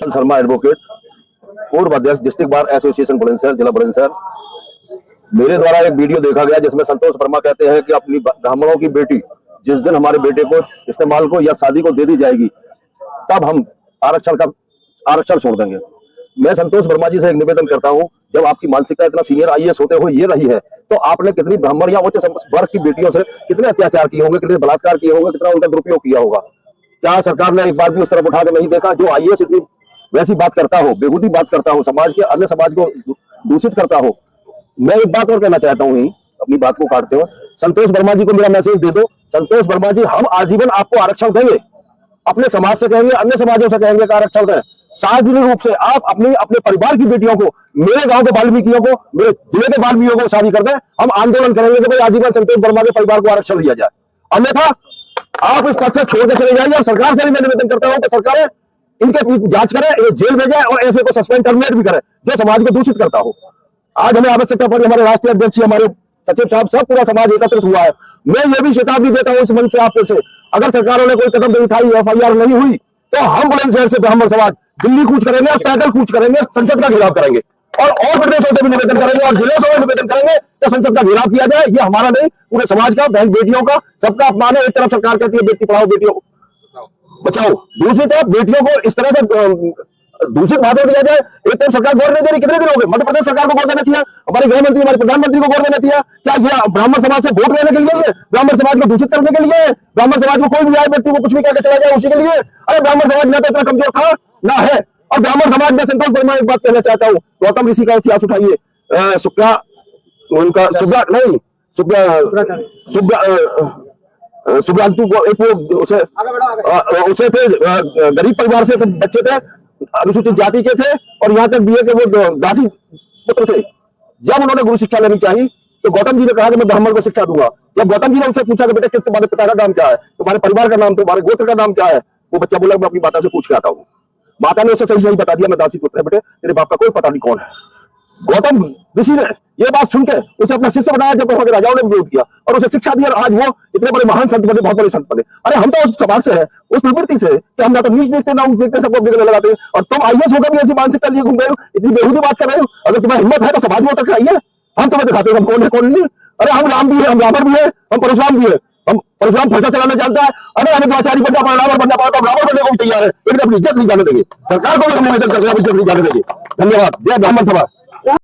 Sharma advocate, पूर्व अध्यक्ष district bar association Bulandshahr, जिला बुलंदशहर। मेरे द्वारा एक वीडियो देखा गया जिसमें संतोष वर्मा कहते हैं कि अपनी ब्राह्मणों की बेटी जिस दिन हमारे बेटे को इस्तेमाल को या शादी को दे दी जाएगी तब हम आरक्षण छोड़ देंगे। मैं संतोष वर्मा जी से एक निवेदन करता हूं, जब आपकी मानसिकता इतना सीनियर आईएएस होते हुए ये रही है तो आपने कितनी ब्राह्मण या उच्च वर्ग की बेटियों से कितने अत्याचार किए होंगे, कितने बलात्कार किए होंगे, कितना उनका दुरुपयोग किया होगा? क्या सरकार ने एक बार भी उस तरफ उठा के नहीं देखा? जो आईएएस इतनी वैसी बात करता हो, बेहूदी बात करता हो, समाज के अन्य समाज को दूषित करता हो। मैं एक बात और कहना चाहता हूं, अपनी बात को काटते हुए, संतोष वर्मा जी को मेरा मैसेज दे दो। संतोष वर्मा जी, हम आजीवन आपको आरक्षण देंगे, अपने समाज से कहेंगे, अन्य समाजों से कहेंगे कि आरक्षण दें। सार्वजनिक रूप से आप अपने परिवार की बेटियों को, मेरे गांव के वाल्मीकियों को, मेरे जिले के वाल्मीकियों को शादी कर दें। हम आंदोलन करेंगे कि भाई आजीवन संतोष वर्मा के परिवार को आरक्षण दिया जाए, अन्यथा आप इस पद से छोड़ के चले जाइए। और सरकार से भी मैं निवेदन करता हूं कि सरकारें इनके जांच करें, ये जेल भेजें और ऐसे को सस्पेंड टर्मिनेट भी करें जो समाज को दूषित करता हो। आज हमें आवश्यकता पड़ी, हमारे राष्ट्रीय अध्यक्ष, हमारे सचिव साहब, सब पूरा समाज एकत्रित हुआ है। मैं ये भी चेतावनी देता हूं इस मंच से आपके से, अगर सरकारों ने कोई कदम नहीं उठाई, एफआईआर नहीं हुई, तो हम बुलंदशहर से ब्राह्मण समाज दिल्ली कूच करेंगे और पैदल कूच करेंगे, संसद का घेराव करेंगे और प्रदेशों से भी निवेदन करेंगे और जिलों से भी निवेदन करेंगे कि संसद का घेराव किया जाए। ये हमारा नहीं, पूरे समाज का, बहन बेटियों का, सबका अपमान है। एक तरफ सरकार कहती है बेटी पढ़ाओ बेटियों बचाओ, दूसरी तरफ बेटियों को इस तरह से दूषित भाषण दिया जाए। एक तरफ सरकार गौर नहीं दे रही, कितने दिन हो गए? मध्य प्रदेश सरकार को गौर देना चाहिए, हमारे गृह मंत्री, हमारे प्रधानमंत्री को गौर देना चाहिए। क्या ये ब्राह्मण समाज से वोट लेने के लिए है? ब्राह्मण समाज को दूषित करने के लिए है? ब्राह्मण समाज को कोई भी आए व्यक्ति को कुछ भी कहकर चला जाए उसी के लिए? अरे ब्राह्मण समाज ना तो इतना कमजोर था ना है। और ब्राह्मण समाज में संतोष वर्मा एक बात कहना चाहता हूँ, गौतम ऋषि का इतिहास उठाइए, सुब्रांतु को एक उसे थे, गरीब परिवार से बच्चे थे, अनुसूचित जाति के थे और यहाँ तक बीए के वो दासी पुत्र थे। जब उन्होंने गुरु शिक्षा लेनी चाहिए तो गौतम जी ने कहा कि मैं ब्राह्मण को शिक्षा दूंगा। जब गौतम जी ने उनसे पूछा कि बेटा तुम्हारे पिता का नाम क्या है, तुम्हारे परिवार का नाम, तुम्हारे गोत्र का नाम क्या है, वो बच्चा बोला मैं अपनी माता से पूछ के आता हूँ। माता ने उसे सही सही बता दिया, मैं दासी पुत्र है बेटे, तेरे बाप का कोई पता नहीं कौन है। गौतम ऋषि ने ये बात सुनकर उसे अपना शिष्य बनाया, जब वहां के राजाओं ने विरोध किया और उसे शिक्षा दी, और आज वो इतने बड़े महान संत बने, बहुत बड़े संत बने। अरे हम तो उस समाज से है, उस प्रवृत्ति से कि हम ना तो नीच देखते ना ऊंच देखते, सबको अपने गले लगाते हैं। और तुम आईएएस होकर भी ऐसी मानसिकता लिए घूम रहे हो, इतनी बेहूदी बात कर रहे हो। अगर तुम्हें हिम्मत है तो समाज में उतर के आइए, हम तुम्हें दिखाते हैं हम कौन है कौन नहीं। अरे हम राम भी है, हम रावण भी है, हम परशुराम भी है। हम परशुराम फरसा चलाना जानता है, अगर हमें द्रोणाचार्य बनना पड़ा, रावण बनना पड़ा तो रावण बनने को भी तैयार है, लेकिन अपनी इज्जत नहीं जाने देंगे। सरकार को भी हम निवेदन करते हैं, इज्जत नहीं जाने देंगे। धन्यवाद। जय ब्राह्मण सभा।